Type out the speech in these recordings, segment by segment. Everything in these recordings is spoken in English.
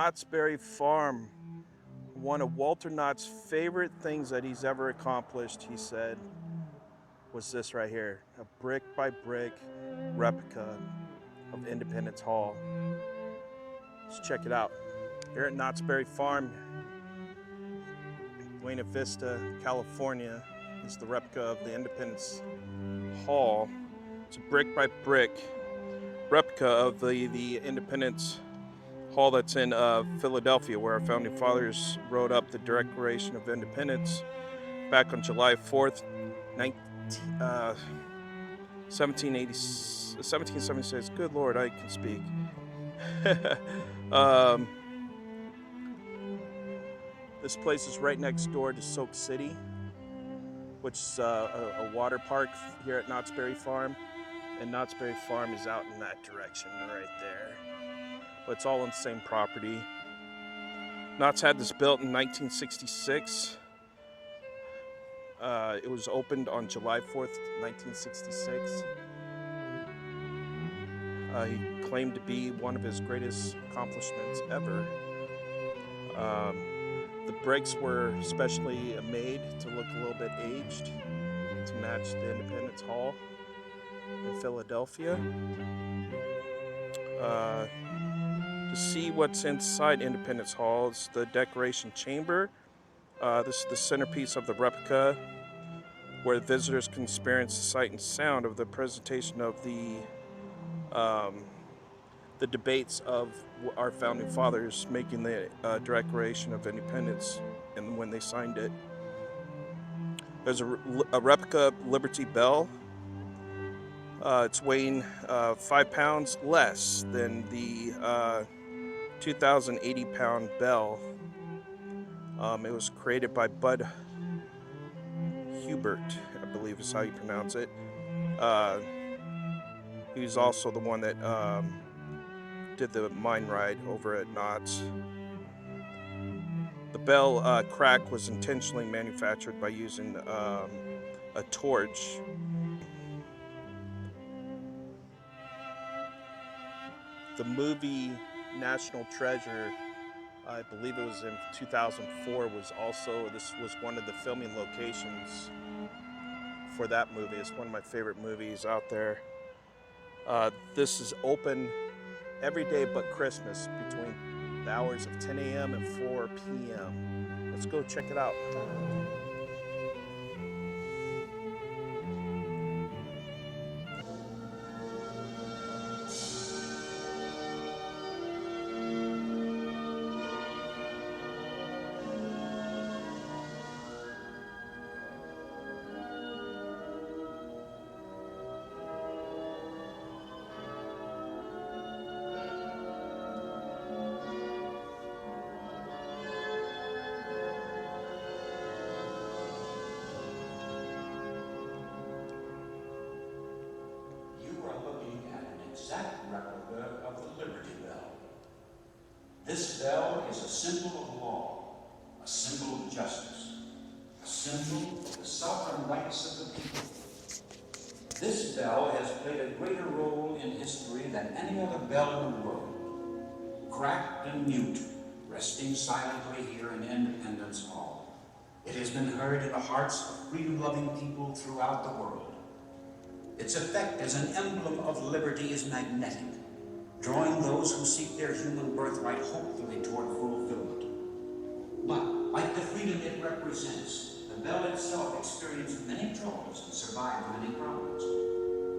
Knott's Berry Farm. One of Walter Knott's favorite things that he's ever accomplished, he said, was this right here, a brick by brick replica of Independence Hall. Let's check it out. Here at Knott's Berry Farm, Buena Vista, California, is the replica of the Independence Hall. It's a brick by brick replica of the Independence Hall that's in Philadelphia, where our founding fathers wrote up the Declaration of Independence back on July 4th, 1776. Good Lord, I can speak. This place is right next door to Soak City, which is a water park here at Knott's Berry Farm. And Knott's Berry Farm is out in that direction right there. But it's all on the same property. Knott's had this built in 1966. It was opened on July 4th, 1966. He claimed to be one of his greatest accomplishments ever. The bricks were specially made to look a little bit aged to match the Independence Hall in Philadelphia. To see what's inside Independence Hall is the Decoration Chamber. This is the centerpiece of the replica, where visitors can experience the sight and sound of the presentation of the debates of our founding fathers making the Declaration of Independence and when they signed it. There's a replica Liberty Bell. It's weighing 5 pounds less than the 2,080-pound bell. It was created by Bud Hubert, I believe is how you pronounce it. He was also the one that did the mine ride over at Knott's. The bell crack was intentionally manufactured by using a torch. The movie National Treasure, I believe it was in 2004, this was one of the filming locations for that movie. It's one of my favorite movies out there. This is open every day but Christmas between the hours of 10 a.m. and 4 p.m. Let's go check it out. Exact replica of the Liberty Bell. This bell is a symbol of law, a symbol of justice, a symbol of the sovereign rights of the people. This bell has played a greater role in history than any other bell in the world. Cracked and mute, resting silently here in Independence Hall, it has been heard in the hearts of freedom-loving people throughout the world. Its effect as an emblem of liberty is magnetic, drawing those who seek their human birthright hopefully toward fulfillment. But, like the freedom it represents, the bell itself experienced many troubles and survived many problems.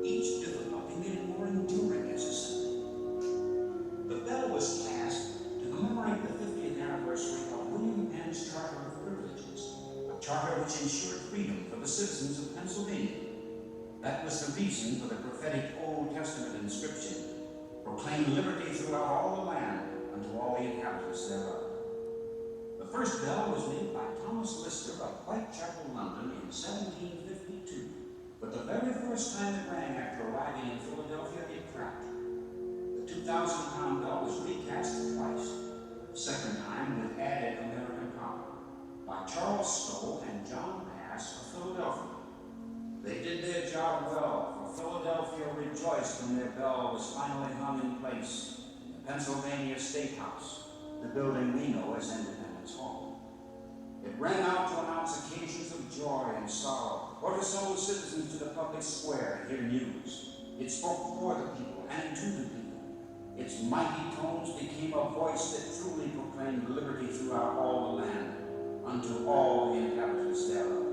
Each difficulty made it more enduring as a symbol. The bell was cast to commemorate the 50th anniversary of William Penn's Charter of Privileges, a charter which ensured freedom for the citizens of Pennsylvania. That was the reason for the prophetic Old Testament inscription, proclaim liberty throughout all the land unto all the inhabitants thereof. The first bell was made by Thomas Lister of Whitechapel, London in 1752, but the very first time it rang after arriving in Philadelphia, it cracked. The 2,000-pound bell was recast twice, the second time with added American power, by Charles Stoll and John Pass of Philadelphia. They did their job well, for Philadelphia rejoiced when their bell was finally hung in place in the Pennsylvania State House. the building we know as Independence Hall. It rang out to announce occasions of joy and sorrow, or to summon citizens to the public square to hear news. It spoke for the people and to the people. Its mighty tones became a voice that truly proclaimed liberty throughout all the land, unto all the inhabitants thereof.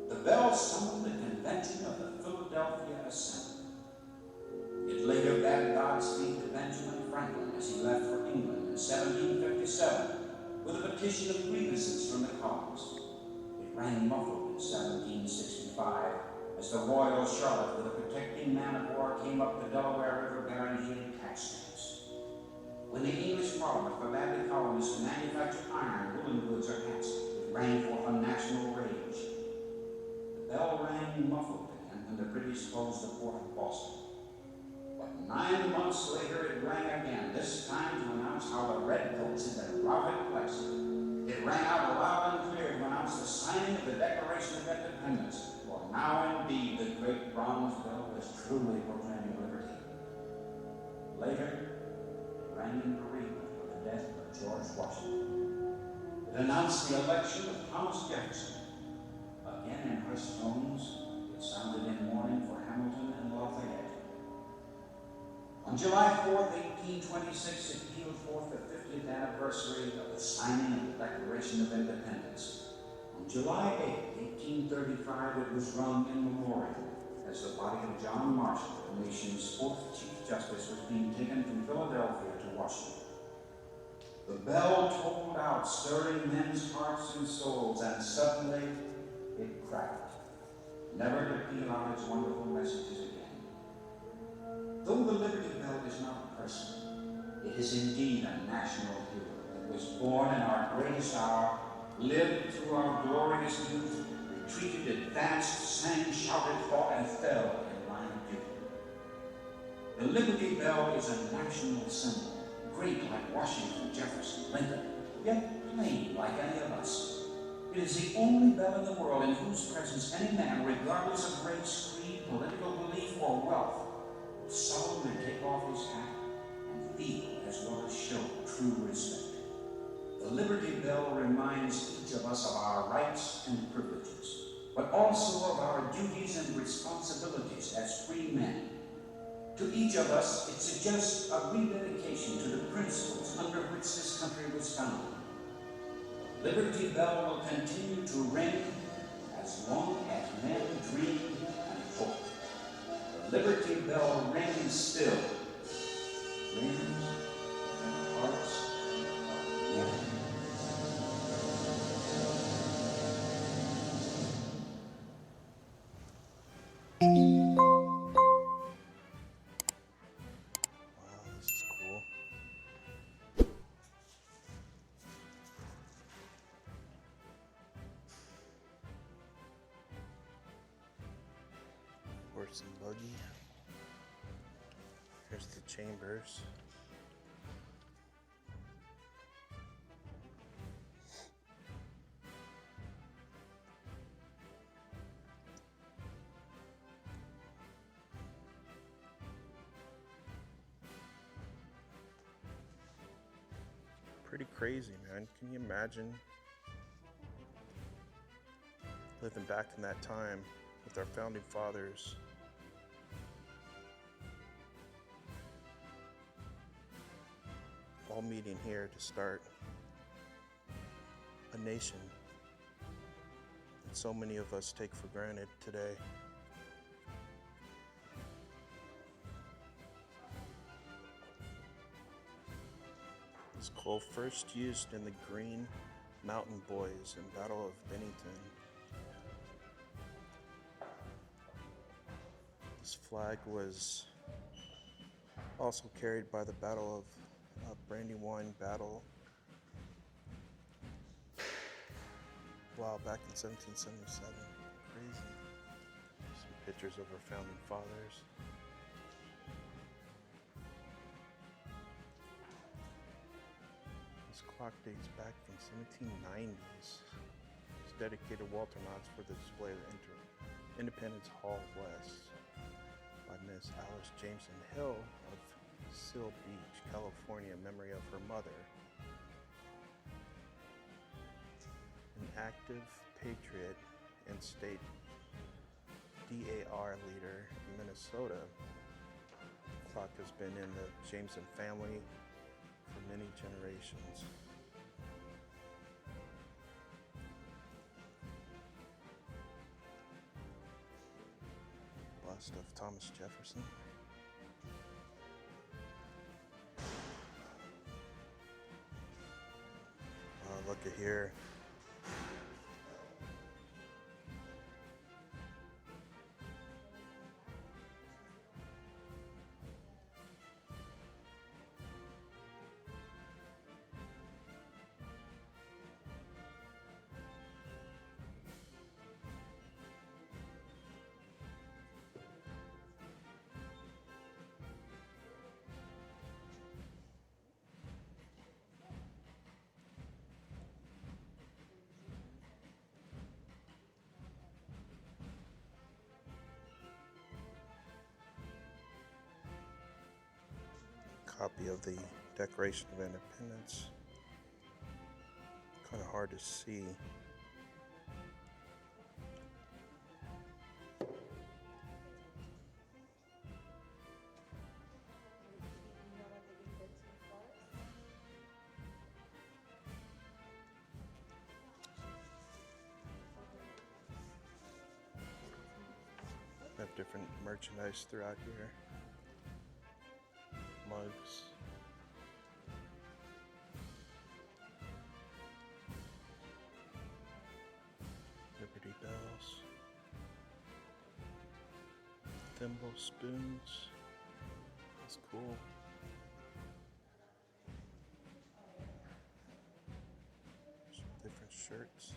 The bell summoned the convention of the Philadelphia Assembly. It later bade Godspeed to Benjamin Franklin as he left for England in 1757 with a petition of grievances from the colonists. It rang muffled in 1765 as the Royal Charlotte with a protecting man-of-war came up the Delaware River bearing heated catch stamps. When the English Parliament forbade the colonists to manufacture iron, woolen goods, or hats, it rang forth a national rage. The bell rang muffled again when the British closed the port of Boston. But 9 months later it rang again, this time to announce how the Redcoats had been routed Lexington. It rang out loud and clear to announce the signing of the Declaration of Independence, for now indeed the great bronze bell was truly proclaiming liberty. Later, it rang in bereavement for the death of George Washington. It announced the election of Thomas Jefferson. Again in hushed tones, it sounded in mourning for Hamilton and Lafayette. On July 4th, 1826, it pealed forth the 50th anniversary of the signing of the Declaration of Independence. On July 8th, 1835, it was rung in memoriam as the body of John Marshall, the nation's fourth Chief Justice, was being taken from Philadelphia to Washington. The bell tolled out, stirring men's hearts and souls, and suddenly it crackled, never to peal out its wonderful messages again. Though the Liberty Bell is not a person, it is indeed a national hero that was born in our greatest hour, lived through our glorious youth, retreated, advanced, sang, shouted, fought, and fell in line of duty. The Liberty Bell is a national symbol, great like Washington, Jefferson, Lincoln, yet plain like any of us. It is the only bell in the world in whose presence any man, regardless of race, creed, political belief, or wealth, will solemnly take off his hat and feel as well as show true respect. The Liberty Bell reminds each of us of our rights and privileges, but also of our duties and responsibilities as free men. To each of us, it suggests a rededication to the principles under which this country was founded. The Liberty Bell will continue to ring as long as men dream and hope. The Liberty Bell rings still, rings in the hearts of men. Wow, this is cool. Horse and buggy. Here's the chambers. Pretty crazy, man. Can you imagine living back in that time with our founding fathers? All meeting here to start a nation that so many of us take for granted today. This coal first used in the Green Mountain Boys in Battle of Bennington. This flag was also carried by the Battle of Brandywine Battle. Wow, back in 1777. Crazy. Some pictures of our founding fathers. This clock dates back from 1790s. It's dedicated to Walter Knott for the display of Independence Hall West by Miss Alice Jameson Hill of Seal Beach, California, in memory of her mother. An active patriot and state DAR leader in Minnesota. The clock has been in the Jameson family for many generations. Bust of Thomas Jefferson. Look at here. Copy of the Declaration of Independence. Kind of hard to see. We have different merchandise throughout here. Mugs. Liberty Bells. Thimble spoons. That's cool. Some different shirts.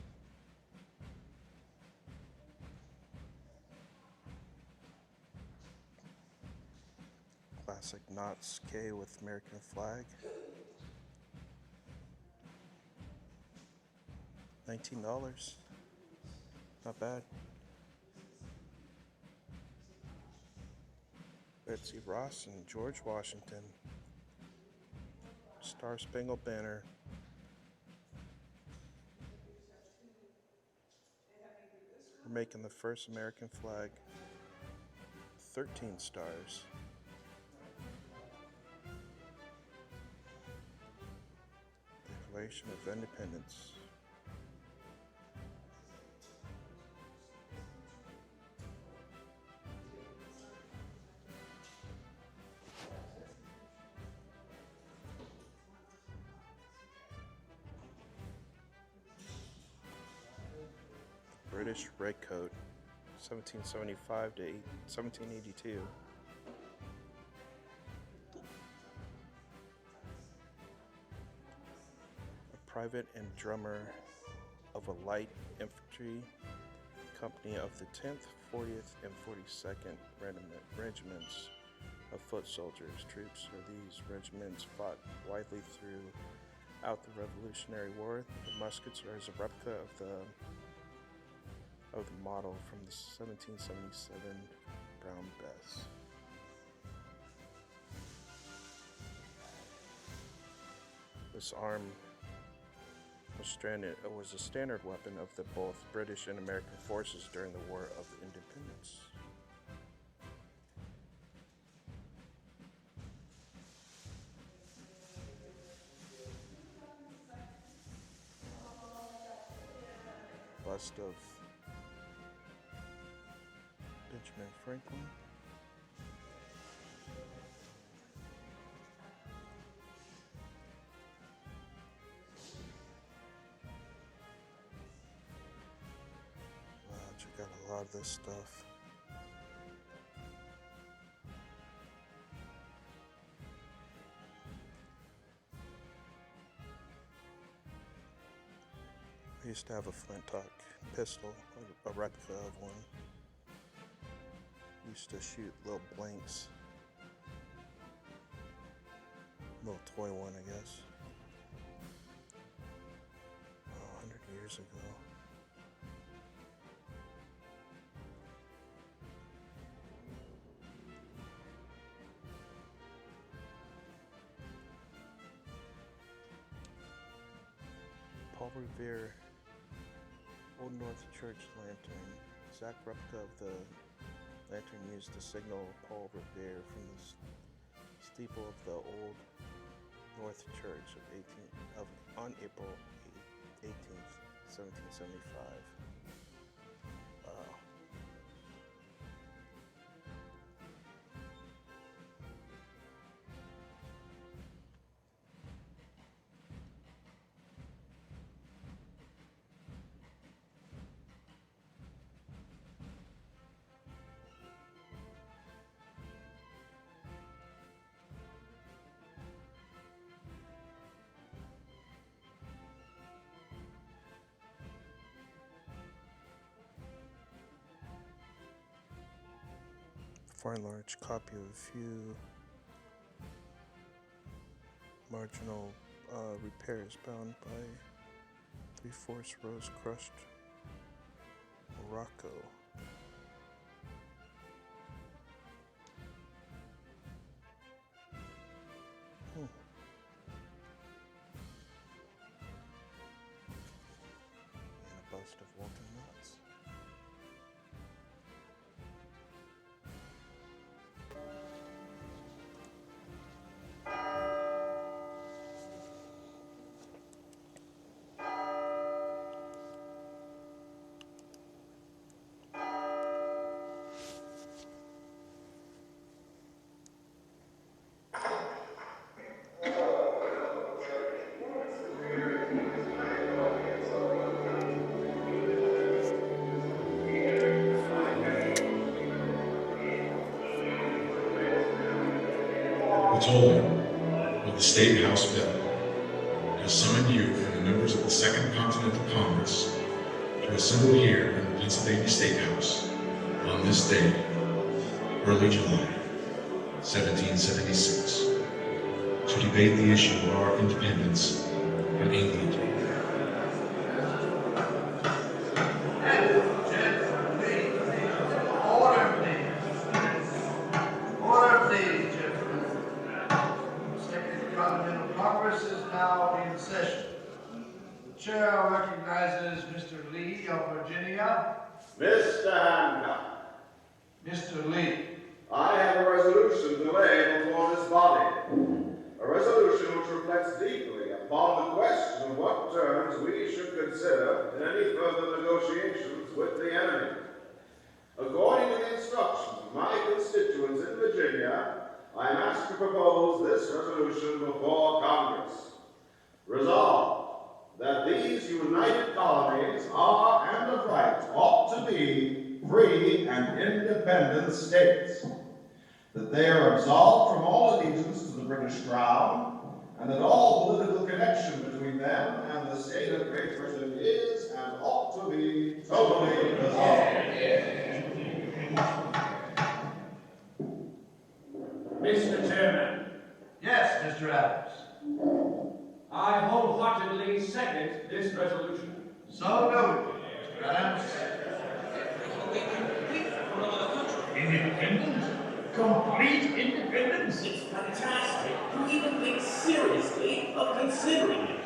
Classic Knott's K with American flag. $19. Not bad. Betsy Ross and George Washington. Star Spangled Banner. We're making the first American flag. 13 stars. Declaration of Independence. British Redcoat, 1775 to 1782. A private and drummer of a light infantry company of the 10th, 40th, and 42nd regiments of foot soldiers. Troops of these regiments fought widely throughout the Revolutionary War. The muskets are as a replica of the model from the 1777 Brown Bess. This arm was a standard weapon of the both British and American forces during the War of Independence. Bust of Benjamin Franklin. Wow, check out a lot of this stuff. I used to have a flintlock pistol, a replica of one. Used to shoot little blanks. Little toy one, I guess. 100 years ago. Paul Revere Old North Church lantern. Exact replica of the lantern used to signal Paul Revere from the steeple of the Old North Church on April 18th, 1775. Wow. For a large copy of a few marginal repairs bound by 3/4 rose crushed Morocco. And a bust of Walter Knott. The tolling of the State House bell has summoned you and the members of the Second Continental Congress to assemble here in the Pennsylvania State House on this day, early July, 1776, to debate the issue of our independence from England. Chair recognizes Mr. Lee of Virginia. Mr. Hancock. Mr. Lee. I have a resolution to lay before this body. A resolution which reflects deeply upon the question of what terms we should consider in any further negotiations with the enemy. According to the instructions of my constituents in Virginia, I am asked to propose this resolution before Congress. Resolved, that these united colonies are and of right ought to be free and independent states, that they are absolved from all allegiance to the British Crown, and that all political connection between them and the state of Great Britain is and ought to be totally dissolved. Mr. Chairman. Yes, Mr. Adams. I wholeheartedly second this resolution. So noted, Mr. Adams. Independence? Complete independence? It's fantastic. Who even thinks seriously of considering it?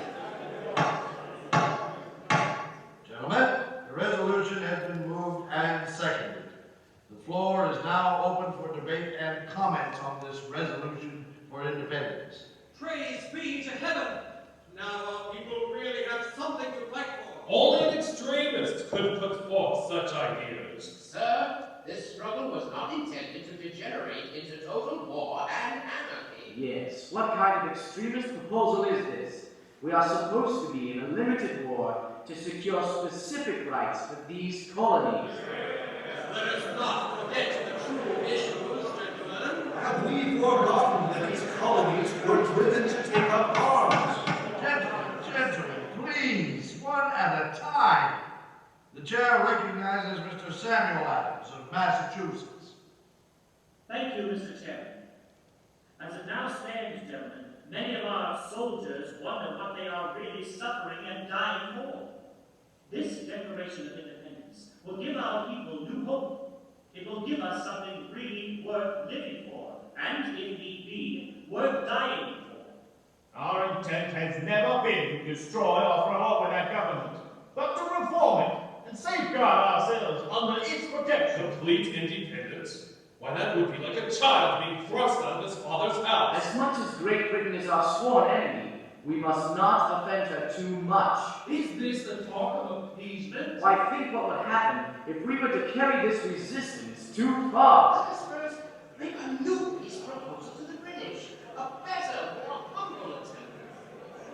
Gentlemen, the resolution has been moved and seconded. The floor is now open for debate and comment on this resolution for independence. Praise be to heaven! Now our people really have something to fight for. Only an extremist could put forth such ideas. Sir, this struggle was not intended to degenerate into total war and anarchy. Yes, what kind of extremist proposal is this? We are supposed to be in a limited war to secure specific rights for these colonies. Let us not forget the true issues, gentlemen. Have we forgotten that these colonies were driven to take up arms? Gentlemen, please, one at a time. The chair recognizes Mr. Samuel Adams of Massachusetts. Thank you, Mr. Chairman. As it now stands, gentlemen, many of our soldiers wonder what they are really suffering and dying for. This Declaration of Independence will give our people new hope. It will give us something really worth living for, and if need be, worth dying for. Our intent has never been to destroy or throw over that government, but to reform it and safeguard ourselves under its protection. Complete independence? Why, that would be like a child being thrust out of his father's house. As much as Great Britain is our sworn enemy, we must not offend her too much. Is this the talk of appeasement? Why, think what would happen if we were to carry this resistance too far. Let us first make a new peace proposal to the British. A better, more humble attempt.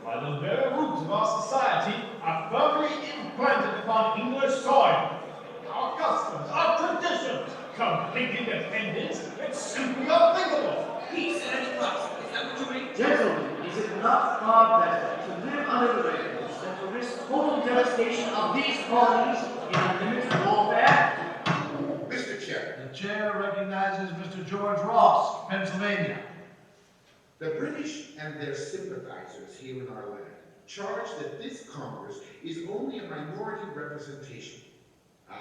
While the very roots of our society are firmly implanted upon English soil. Our customs, our traditions, complete independence, it's simply unthinkable. Peace and trust, is that what you mean? Gentlemen, is it not far better to live under the rails than to risk total devastation of these colonies in unlimited warfare? Mr. Chair. The chair recognizes Mr. George Ross, Pennsylvania. The British and their sympathizers here in our land charge that this Congress is only a minority representation. Aye,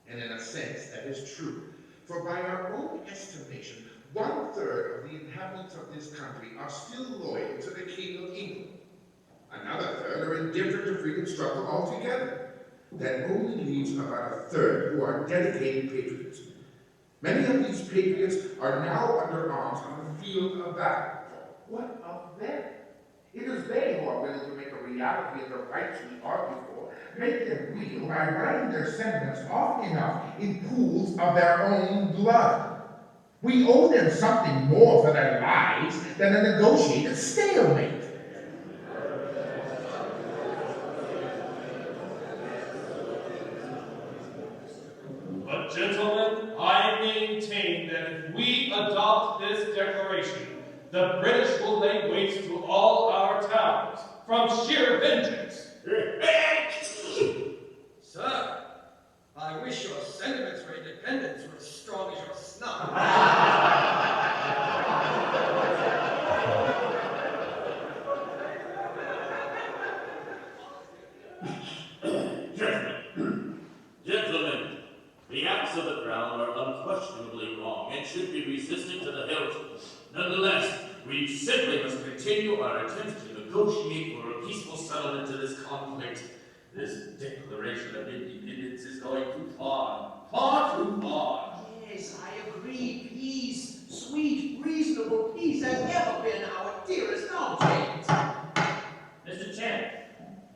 and in a sense that is true, for by our own estimation, 1/3 of the inhabitants of this country are still loyal to the King of England. Another third are indifferent to freedom struggle altogether. That only leaves about 1/3 who are dedicated patriots. Many of these patriots are now under arms on the field of battle. What of them? It is they who are willing to make a reality of the rights we argue for, make them real by writing their sentiments often enough in pools of their own blood. We owe them something more for their lives than a negotiated stalemate. But gentlemen, I maintain that if we adopt this declaration, the British will lay waste to all our towns from sheer vengeance. Sir, I wish your sentiments for independence were as strong as your snuff. Gentlemen, the acts of the Crown are unquestionably wrong and should be resisted to the hilt. Nonetheless, we simply must continue our attempts to negotiate for a peaceful settlement to this conflict. This declaration of independence is going too far. Far too far. Yes, I agree. Peace, sweet, reasonable peace has ever been our dearest object. Mr. Chair.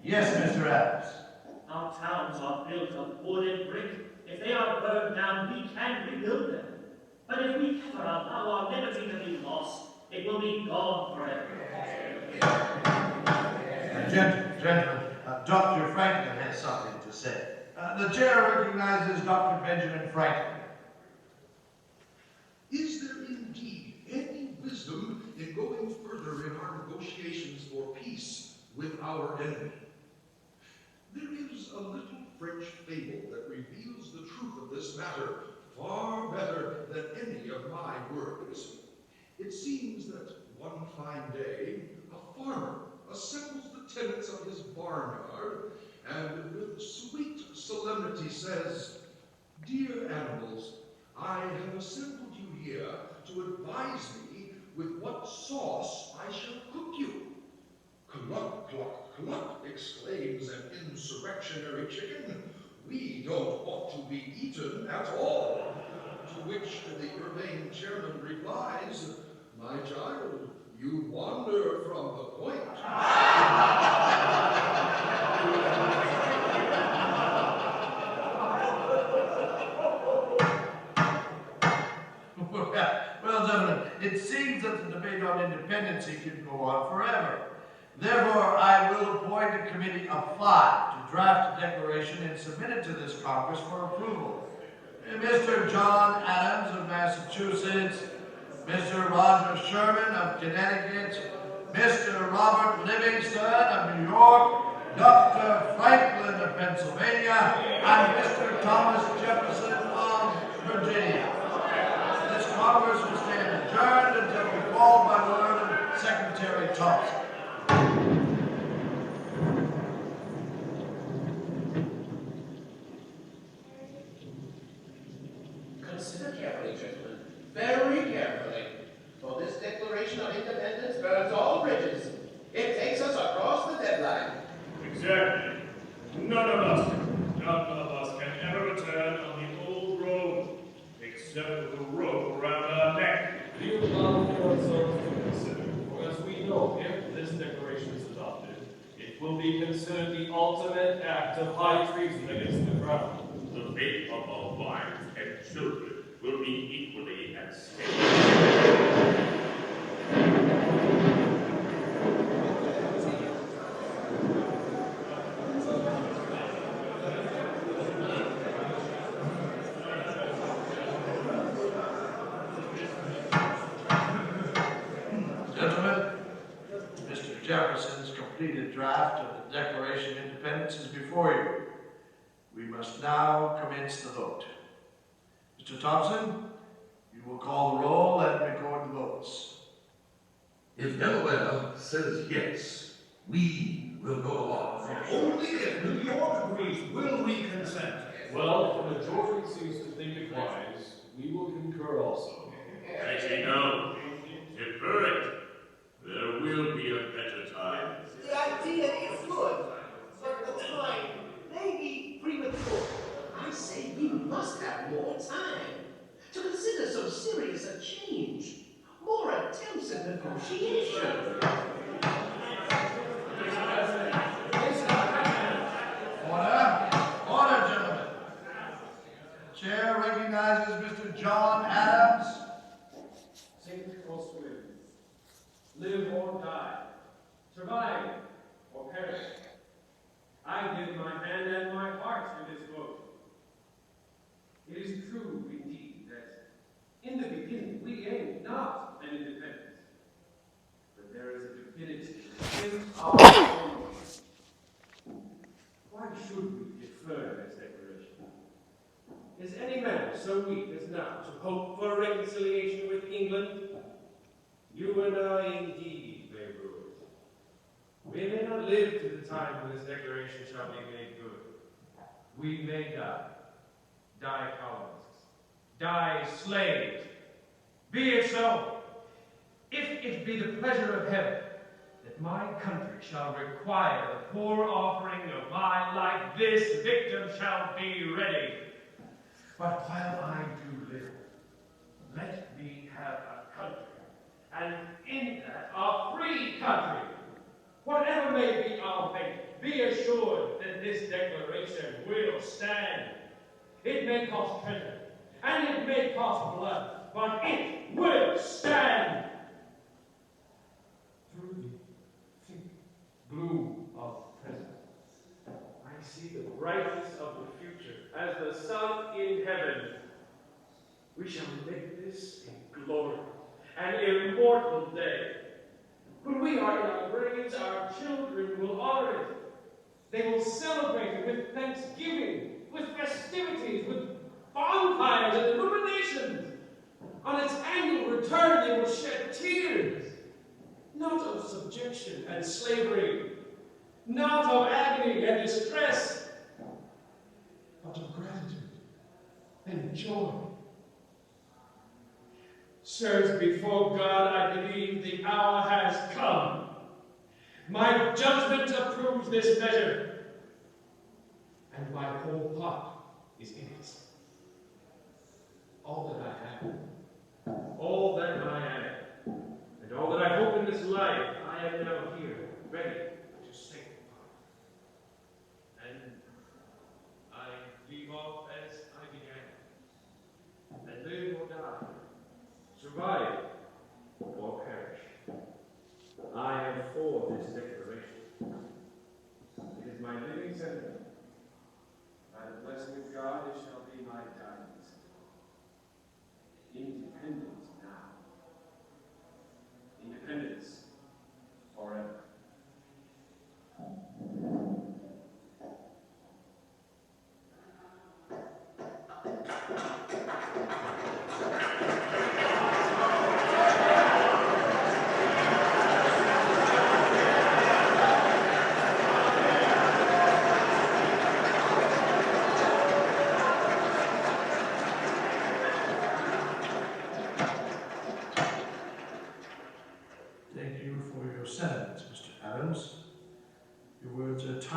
Yes, Mr. Adams. Our towns are built of wood and brick. If they are burned down, we can rebuild them. But if we ever allow our liberty to be lost, it will be gone forever. Gentlemen, Dr. Franklin has something to say. The chair recognizes Dr. Benjamin Franklin. Is there indeed any wisdom in going further in our negotiations for peace with our enemy? There is a little French fable that reveals the truth of this matter far better than any of my words. It seems that one fine day, a farmer assembles the tenants of his barnyard and with sweet solemnity says, "Dear animals, I have assembled you here to advise me with what sauce I shall cook you." "Cluck, cluck, cluck," exclaims an insurrectionary chicken. "We don't ought to be eaten at all." To which the urbane chairman replies, "My child, you wander from the point." Well, gentlemen, it seems that the debate on independency can go on forever. Therefore, I will appoint a committee of 5 to draft a declaration and submit it to this Congress for approval. Mr. John Adams of Massachusetts, Mr. Roger Sherman of Connecticut, Mr. Robert Livingston of New York, Dr. Franklin of Pennsylvania, and Mr. Thomas Jefferson of Virginia. This Congress will stand adjourned until called by word of Secretary Thompson. Consider carefully, gentlemen, very carefully, for this Declaration of Independence burns all bridges Exactly. None of us can ever return on the old road, except with a rope around our neck. You allow yourselves to consider, for as we know, if this declaration is adopted, it will be considered the ultimate act of high treason against the crown. The fate of our wives and children will be equally at stake. Gentlemen, Mr. Jefferson's completed draft of the Declaration of Independence is before you. We must now commence the vote. Mr. Thompson, you will call the roll and record the votes. If Delaware says yes, we will go along. Only if New York agrees will we consent. Well, if the majority seems to think it wise, we will concur also. As you know, defer it. There will be a better time. The idea is good, but the time may be premature. I say we must have more time to consider so serious a change. More attempts at negotiation. Order, gentlemen. The chair recognizes Mr. John Adams. St. Crosswind, live or die, survive or perish. I give my hand and my heart to this vote. It is true, indeed, that in the beginning we aimed not at independence, but there is a divinity in our own. Why should we defer this declaration? Is any man so weak as now to hope for reconciliation with England? You and I indeed may rule it. We may not live to the time when this declaration shall be made good. We may die. Die colonists. Die slaves. Be it so. If it be the pleasure of heaven that my country shall require the poor offering of my life, this victim shall be ready. But while I do live, let me have a country, and in that a free country. Whatever may be our fate, be assured that this declaration will stand. It may cost treasure, and it may cost blood, but it will stand. Through the thick gloom of present, I see the brightness of the future as the sun in heaven. We shall make this a glory, an immortal day. When we are in our graves, our children will honor it. They will celebrate it with thanksgiving, with festivities, with bonfires and illuminations. On its annual return, they will shed tears, not of subjection and slavery, not of agony and distress, but of gratitude and joy. Sirs, before God, I believe the hour has come. My judgment approves this measure, and my whole heart is in it. All that I have, all that I am, and all that I hope in this life, I am now here, ready to sanctify. And I leave off as I began, and live or die, survive or perish. I am for this declaration. It is my living sentiment. By the blessing of God, it shall be my guidance. Independence now. Independence forever.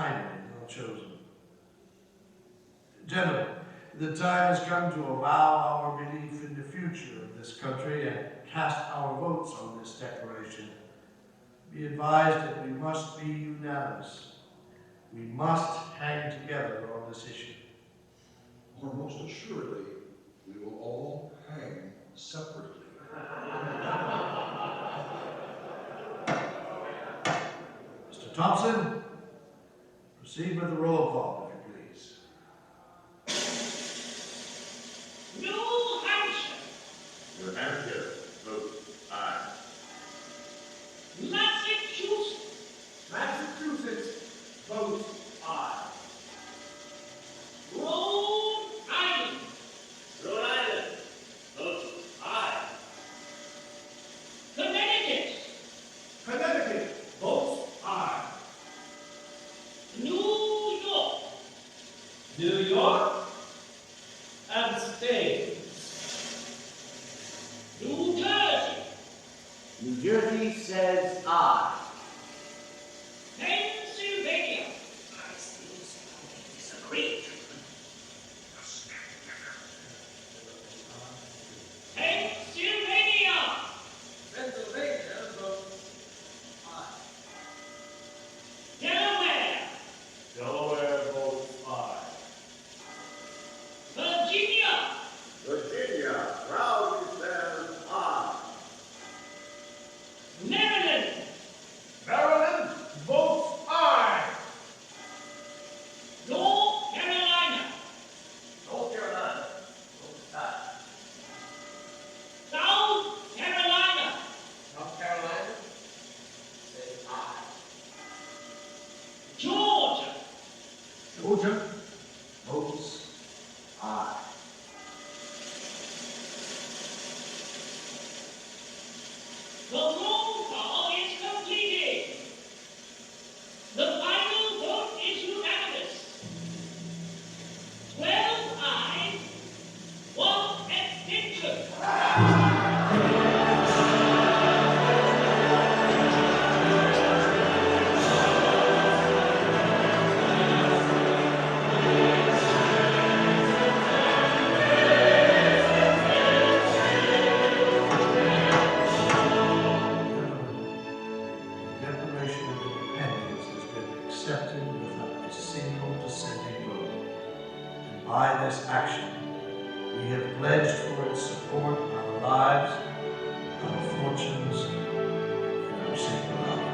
timely, well chosen. Gentlemen, the time has come to avow our belief in the future of this country and cast our votes on this declaration. Be advised that we must be unanimous. We must hang together on this issue. Or most assuredly, we will all hang separately. Mr. Thompson, proceed with the roll call, if you please. New Hampshire, New Hampshire, vote aye. Massachusetts, vote aye. Rhode Island, Rhode Island, vote aye. Connecticut, Connecticut, vote aye. New York, New York abstains. New Jersey, New Jersey says aye. Pennsylvania. I disagree. Pennsylvania. Pennsylvania vote aye. Delaware, Delaware votes aye. Virginia, Virginia proudly says aye. Maryland, Maryland votes aye. North Carolina, North Carolina votes aye. South Carolina, South Carolina says aye. Georgia, Georgia votes aye. the roll call is completed. The final vote is unanimous. 12 ayes, 1 abstention. The Declaration of Independence has been accepted without a single dissenting vote. And by this action, we have pledged for its support our lives, our fortunes, and our sacred honor.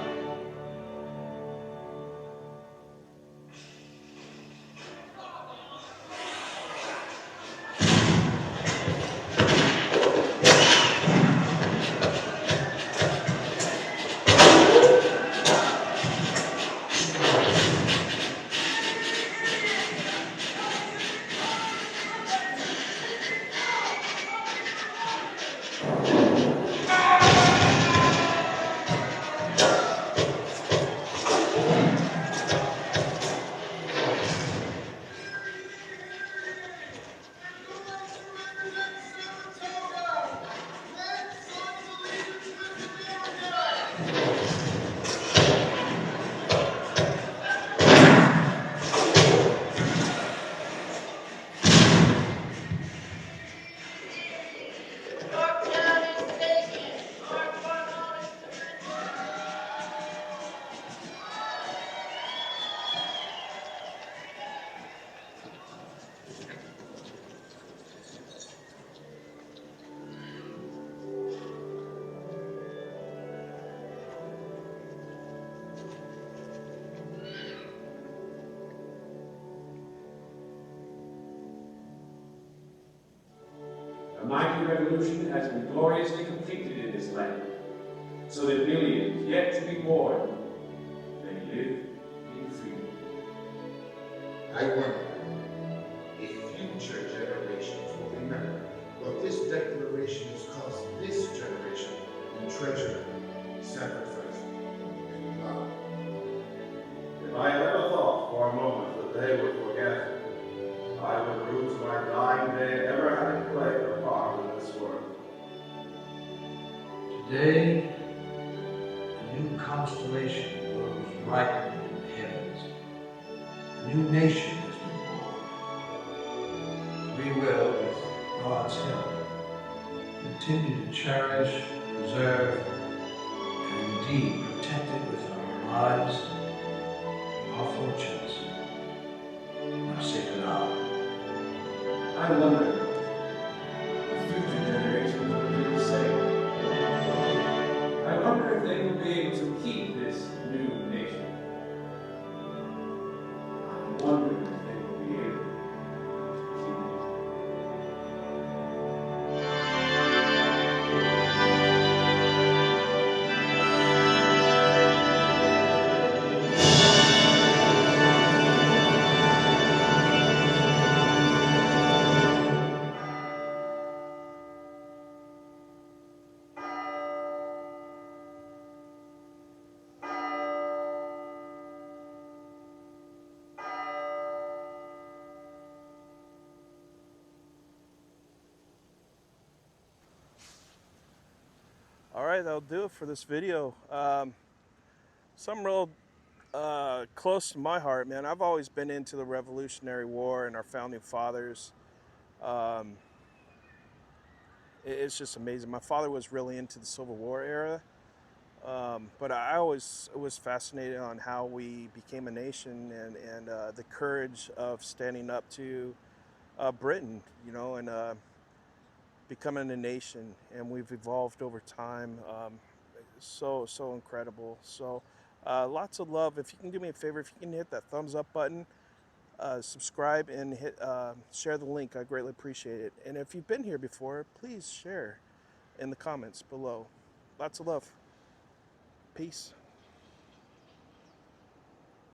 A mighty revolution has been gloriously completed in this land, so that millions yet to be born may live in freedom. I wonder if future generations will remember what this declaration has cost this generation in treasure, sacrifice, and love. If I had ever thought for a moment that they would forget, I would root to my dying day ever having played a part in this work. Today, a new constellation rose brightly in the heavens. new nation has been born. We will, with God's help, continue to cherish, preserve, and indeed protect it with our lives, our fortunes, and our sacred honor. I wonder if future generations will do the same. I wonder if they will be able to keep this new nation. I wonder if they will be able to keep it. All right, that'll do it for this video. Something real close to my heart, man. I've always been into the Revolutionary War and our founding fathers. It's just amazing. My father was really into the Civil War era, but I always was fascinated on how we became a nation and the courage of standing up to Britain, you know, and becoming a nation. And we've evolved over time. So incredible. So lots of love. If you can do me a favor, if you can hit that thumbs up button, subscribe, and share the link. I greatly appreciate it. And if you've been here before, please share in the comments below. Lots of love. Peace.